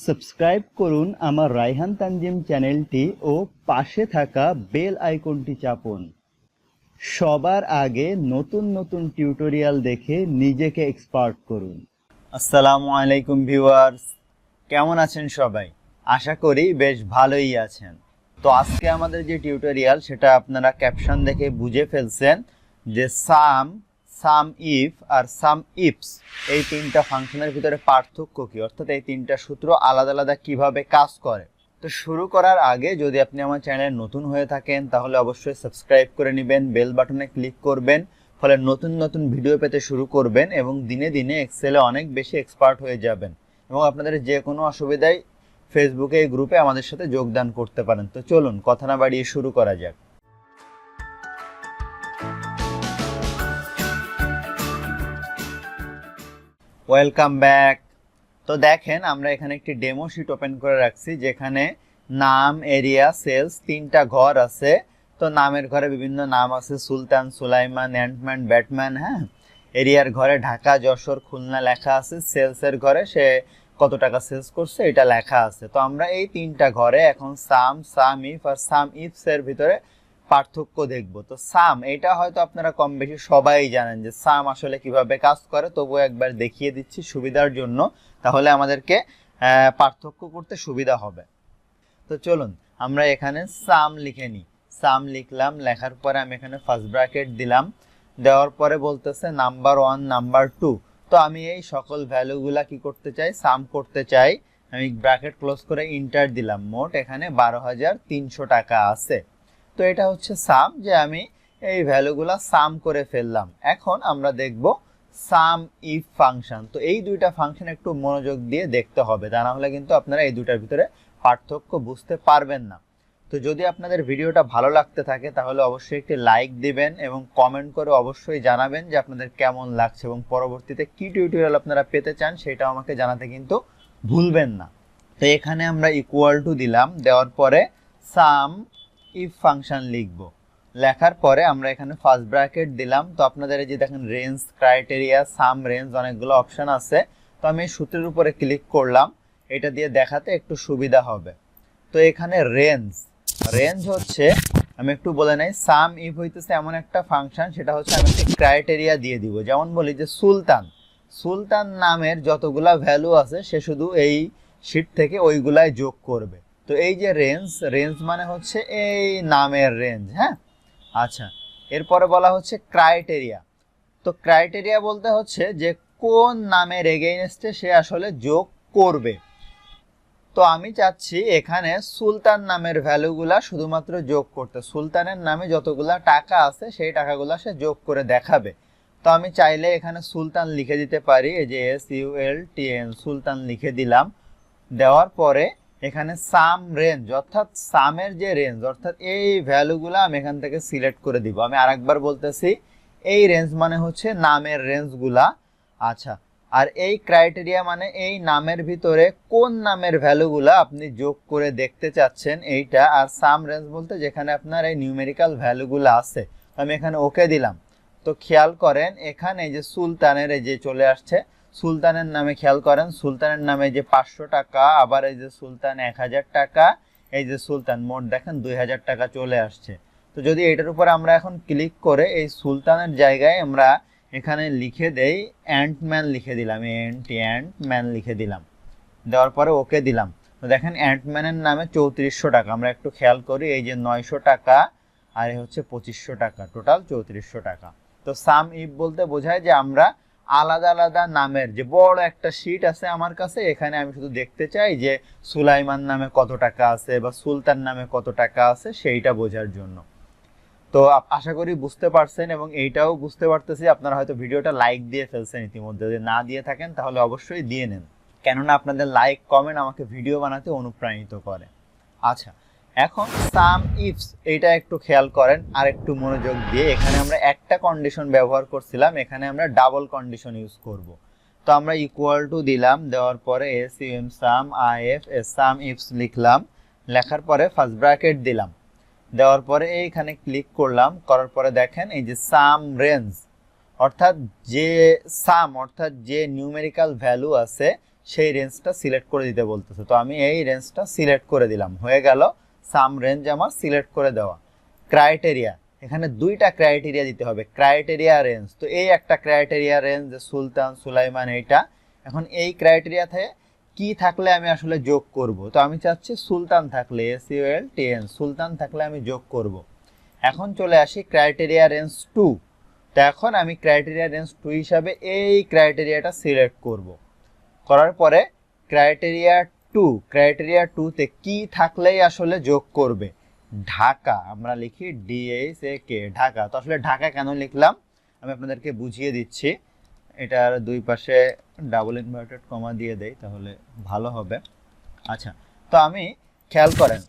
Subscribe করুন আমার রায়হান তানজিম চ্যানেলটি ও পাশে থাকা বেল আইকনটি চাপুন সবার আগে নতুন নতুন টিউটোরিয়াল দেখে নিজেকে এক্সপার্ট করুন। আসসালামু আলাইকুম ভিউয়ার্স, কেমন আছেন সবাই? আশা করি বেশ ভালোই আছেন। তো আজকে আমাদের যে টিউটোরিয়াল সেটা আপনারা ক্যাপশন দেখে বুঝে ফেলছেন যে সাম ইফ আর সাম ইফস এই তিনটা ফাংশনের ভিতরে পার্থক্য কি, অর্থাৎ এই তিনটা সূত্র আলাদা আলাদা কিভাবে কাজ করে। তো শুরু করার আগে যদি আপনি আমার চ্যানেলে নতুন হয়ে থাকেন তাহলে অবশ্যই সাবস্ক্রাইব করে নেবেন, বেল বাটনে ক্লিক করবেন, ফলে নতুন নতুন ভিডিও পেতে শুরু করবেন এবং দিনে দিনে এক্সেলে অনেক বেশি এক্সপার্ট হয়ে যাবেন এবং আপনাদের যে কোনো অসুবিধায় ফেসবুকে এই গ্রুপে আমাদের সাথে যোগদান করতে পারেন। তো চলুন কথা না বাড়িয়ে শুরু করা যাক। Welcome back. তো দেখেন আমরা এখানে একটি ডেমো শিট ওপেন করে রাখছি যেখানে নাম, এরিয়া, সেলস তিনটা ঘর আছে। তো নামের ঘরে বিভিন্ন নাম আছে, সুলতান, সুলাইমান, অ্যান্টম্যান, ব্যাটম্যান। হ্যাঁ, এরিয়ার ঘরে ঢাকা, যশোর, খুলনা লেখা আছে। সেলসের ঘরে সে কত টাকা সেলস করছে এটা লেখা আছে। তো আমরা এই তিনটা ঘরে এখন সাম ইফ আর সাম ইফস এর ভিতরে পার্থক্য দেখব। তো সাম এটা হয়তো আপনারা কম বেশি সবাই জানেন যে সাম আসলে কিভাবে কাজ করে, তবুও একবার দেখিয়ে দিচ্ছি সুবিধার জন্য, তাহলে আমাদেরকে পার্থক্য করতে সুবিধা হবে। তো চলুন আমরা এখানে সাম লিখে নিই। সাম লিখলাম, লেখার পরে আমি এখানে ফার্স্ট ব্র্যাকেট দিলাম, দেওয়ার পরে বলতেছে নাম্বার 1 নাম্বার 2। তো আমি এই সকল ভ্যালুগুলা কি করতে চাই, সাম করতে চাই। আমি ব্র্যাকেট ক্লোজ করে ইন্টার দিলাম। মোট এখানে 12,300 টাকা আছে। তো এটা হচ্ছে সাম, যে আমি এই ভ্যালুগুলা সাম করে ফেললাম। এখন আমরা দেখব সাম ইফ ফাংশন। তো এই দুইটা ফাংশন একটু মনোযোগ দিয়ে দেখতে হবে, তা না হলে কিন্তু আপনারা এই দুইটার ভিতরে পার্থক্য বুঝতে পারবেন না। তো যদি আপনাদের ভিডিওটা ভালো লাগতে থাকে তাহলে অবশ্যই একটি লাইক দিবেন এবং কমেন্ট করে অবশ্যই জানাবেন যে আপনাদের কেমন লাগছে এবং পরবর্তীতে কি টিউটোরিয়াল আপনারা পেতে চান সেটাও আমাকে জানাতে কিন্তু ভুলবেন না। তো এখানে আমরা ইকুয়াল টু দিলাম, দেওয়ার পরে সাম ইফ ফাংশন লিখব। লেখার পরে আমরা এখানে ফার্স্ট ব্র্যাকেট দিলাম। তো আপনাদের এই যে দেখেন রেঞ্জ, ক্রাইটেরিয়া, সাম, রেঞ্জ অনেকগুলো অপশন আছে। তো আমি সূত্রের উপরে ক্লিক করলাম, এটা দিয়ে দেখাতে একটু সুবিধা হবে। তো এখানে রেঞ্জ হচ্ছে, আমি একটু বলে নাই, সাম ইফ হইতেছে এমন একটা ফাংশন, সেটা হচ্ছে আমি একটা ক্রাইটেরিয়া দিয়ে দিব। যেমন বলি যে সুলতান নামের যতগুলা ভ্যালু আছে সে শুধু এই শিট থেকে ওইগুলাই যোগ করবে। তো এই যে রেঞ্জ মানে হচ্ছে এই নামের রেঞ্জ। হ্যাঁ, আচ্ছা, এরপরে বলা হচ্ছে ক্রাইটেরিয়া। তো ক্রাইটেরিয়া বলতে হচ্ছে যে কোন নামের এগেইনস্টে সে আসলে যোগ করবে। তো আমি চাচ্ছি এখানে সুলতান নামের ভ্যালুগুলা শুধুমাত্র যোগ করতে। সুলতানের নামে যতগুলা টাকা আছে সেই টাকাগুলা সে যোগ করে দেখাবে। তো আমি চাইলে এখানে সুলতান লিখে দিতে পারি, এই যে SULTN সুলতান লিখে দিলাম। দেওয়ার পরে এখানে সাম রেঞ্জ, অর্থাৎ সামের যে রেঞ্জ, অর্থাৎ এই ভ্যালুগুলো আমি এখান থেকে সিলেক্ট করে দিব। আমি আরেকবার বলতেছি, এই রেঞ্জ মানে হচ্ছে নামের রেঞ্জগুলা। আচ্ছা, আর এই ক্রাইটেরিয়া মানে এই নামের ভিতরে কোন নামের ভ্যালুগুলা আপনি যোগ করে দেখতে চাচ্ছেন এইটা। আর সাম রেঞ্জ বলতে যেখানে আপনার এই নিউমেরিক্যাল ভ্যালুগুলো আছে। আমি এখানে ওকে দিলাম। তো খেয়াল করেন এখানে এই যে সুলতানের এই যে চলে আসছে, সুলতানের নামে খেয়াল করেন, সুলতানের নামে যে 500 টাকা, আবার এই যে সুলতান 1000 টাকা, এই যে সুলতান মোট দেখেন 2000 টাকা চলে আসছে। তো যদি এটার উপর আমরা এখন ক্লিক করে এই সুলতানের জায়গায় আমরা এখানে লিখে দেই অ্যান্টম্যান লিখে দিলাম, অ্যান্টম্যান লিখে দিলাম, দেওয়ার পরে ওকে দিলাম। তো দেখেন অ্যান্টম্যানের নামে 3400 টাকা। আমরা একটু খেয়াল করি, এই যে 900 টাকা আর এই হচ্ছে 2500 টাকা, টোটাল 3400 টাকা। তো সাম ইফ বলতে বোঝায় যে আমরা আলাদা আলাদা নামের যে বড় একটা শিট আছে আমার কাছে, এখানে আমি শুধু দেখতে চাই যে সুলাইমান নামে কত টাকা আছে বা সুলতান নামে কত টাকা আছে সেইটা বোঝার জন্য। তো আশা করি বুঝতে পারছেন এবং এইটাও বুঝতে পারতেছি আপনারা হয়তো ভিডিওটা লাইক দিয়ে ফেলছেন ইতিমধ্যে। যদি না দিয়ে থাকেন তাহলে অবশ্যই দিয়ে নেন, কেননা আপনাদের লাইক কমেন্ট আমাকে ভিডিও বানাতে অনুপ্রাণিত করে। আচ্ছা, এখন সাম ইফস এইটা একটু খেয়াল করেন আর একটু মনোযোগ দিয়ে। এখানে আমরা একটা কন্ডিশন ব্যবহার করছিলাম, এখানে আমরা ডাবল কন্ডিশন ইউজ করব। তো আমরা ইকুয়াল টু দিলাম, দেওয়ার পরে SUM some IF some ifs লিখলাম, লেখার পরে ফার্স্ট ব্র্যাকেট দিলাম, দেওয়ার পরে এইখানে ক্লিক করলাম। করার পরে দেখেন এই যে সাম রেঞ্জ, অর্থাৎ যে সাম অর্থাৎ যে নিউমেরিক্যাল ভ্যালু আছে সেই রেঞ্জটা সিলেক্ট করে দিতে বলতেছে। তো আমি এই রেঞ্জটা সিলেক্ট করে দিলাম, হয়ে গেল সাম রেঞ্জ আমার সিলেক্ট করে দেওয়া। ক্রাইটেরিয়া, এখানে দুইটা ক্রাইটেরিয়া দিতে হবে, ক্রাইটেরিয়া রেঞ্জ। তো এই একটা ক্রাইটেরিয়া রেঞ্জ যে সুলতান সুলাইমান, এইটা এখন এই ক্রাইটেরিয়াতে কি থাকলে আমি আসলে যোগ করব। তো আমি চাচ্ছি সুলতান থাকলে, SULTN, সুলতান থাকলে আমি যোগ করব। এখন চলে আসি ক্রাইটেরিয়া রেঞ্জ 2। তো এখন আমি ক্রাইটেরিয়া রেঞ্জ 2 হিসাবে এই ক্রাইটেরিয়াটা সিলেক্ট করব। করার পরে ক্রাইটেরিয়া 2তে কি থাকলেই আসলে যোগ করবে, ঢাকা আমরা লিখি DHAK, ঢাকা। তো আসলে ঢাকা কেন লিখলাম আমি আপনাদেরকে বুঝিয়ে দিচ্ছি। এটার দুই পাশে ডাবল ইনভার্টেড কমা দিয়ে দেই তাহলে ভালো হবে। আচ্ছা, তো আমি খেয়াল করেন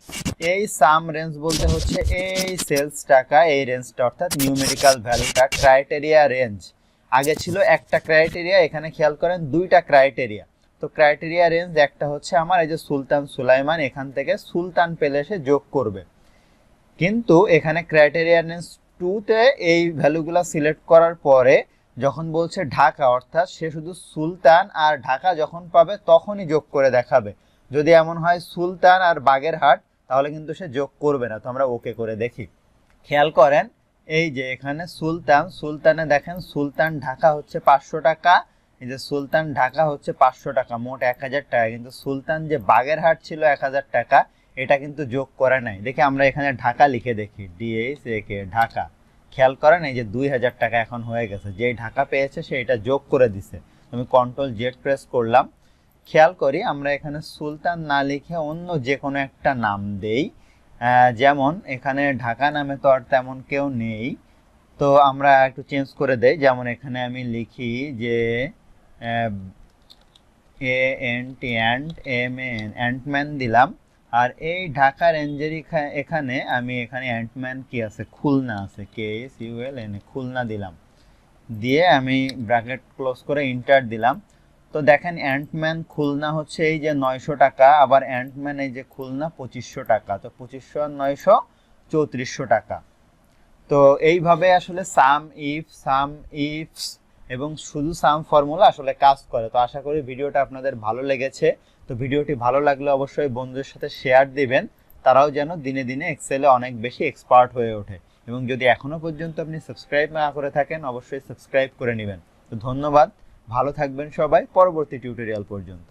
এই সাম রেঞ্জ বলতে হচ্ছে এই সেলস টাকা, এই রেঞ্জটা অর্থাৎ নিউমেরিক্যাল ভ্যালুটা ক্রাইটেরিয়া রেঞ্জ। আগে ছিল একটা ক্রাইটেরিয়া, এখানে খেয়াল করেন দুইটা ক্রাইটেরিয়া। তো ক্রাইটেরিয়া রেঞ্জ একটা হচ্ছে আমার এই যে সুলতান সুলাইমান, এখান থেকে সুলতান পেলে সে যোগ করবে। কিন্তু এখানে ক্রাইটেরিয়া রেঞ্জ 2তে এই ভ্যালুগুলো সিলেক্ট করার পরে যখন বলছে ঢাকা, অর্থাৎ সে শুধু সুলতান আর ঢাকা যখন পাবে তখনই যোগ করে দেখাবে। যদি এমন হয় সুলতান আর বাগেরহাট, তাহলে কিন্তু সে যোগ করবে না। তো আমরা ওকে করে দেখি। খেয়াল করেন এই যে এখানে সুলতানে দেখেন সুলতান ঢাকা হচ্ছে 500 টাকা, এই যে সুলতান ঢাকা হচ্ছে 500 টাকা, মোট 1000 টাকা। কিন্তু সুলতান যে বাগেরহাট ছিল 1000 টাকা, এটা কিন্তু যোগ করে নাই। দেখি আমরা এখানে ঢাকা লিখে দেখি, DHAK, ঢাকা। খেয়াল করেন এই যে 2000 টাকা এখন হয়ে গেছে, যেই ঢাকা পেয়েছে সে এটা যোগ করে দিছে। আমি Ctrl Z প্রেস করলাম। খেয়াল করি আমরা এখানে সুলতান না লিখে অন্য যে কোনো একটা নাম দেই, যেমন এখানে ঢাকা নামে তো আর তেমন কেউ নেই, তো আমরা একটু চেঞ্জ করে দেই। যেমন এখানে আমি লিখি যে অ্যান্টম্যান দিলাম। আর এই ঢাকা রেঞ্জের এখানে আমি অ্যান্টম্যান কি আছে, খুলনা আছে, KSULN, খুলনা দিলাম। দিয়ে আমি ব্র্যাকেট ক্লোজ করে ইন্টার দিলাম। তো দেখেন অ্যান্টম্যান খুলনা হচ্ছে এই যে 900 টাকা, আবার অ্যান্টম্যান এই যে খুলনা 2500 টাকা। তো 2500 আর 900 3400 টাকা। তো এইভাবে আসলে সাম ইফস এবং শুধু সাম ফর্মুলা আসলে কাজ করে। তো আশা করি ভিডিওটা আপনাদের ভালো লেগেছে। তো ভিডিওটি ভালো লাগলে অবশ্যই বন্ধুদের সাথে শেয়ার দিবেন, তারাও যেন দিনে দিনে এক্সেলে অনেক বেশি এক্সপার্ট হয়ে ওঠে। এবং যদি এখনো পর্যন্ত আপনি সাবস্ক্রাইব না করে থাকেন, অবশ্যই সাবস্ক্রাইব করে নেবেন। তো ধন্যবাদ, ভালো থাকবেন সবাই, পরবর্তী টিউটোরিয়াল পর্যন্ত।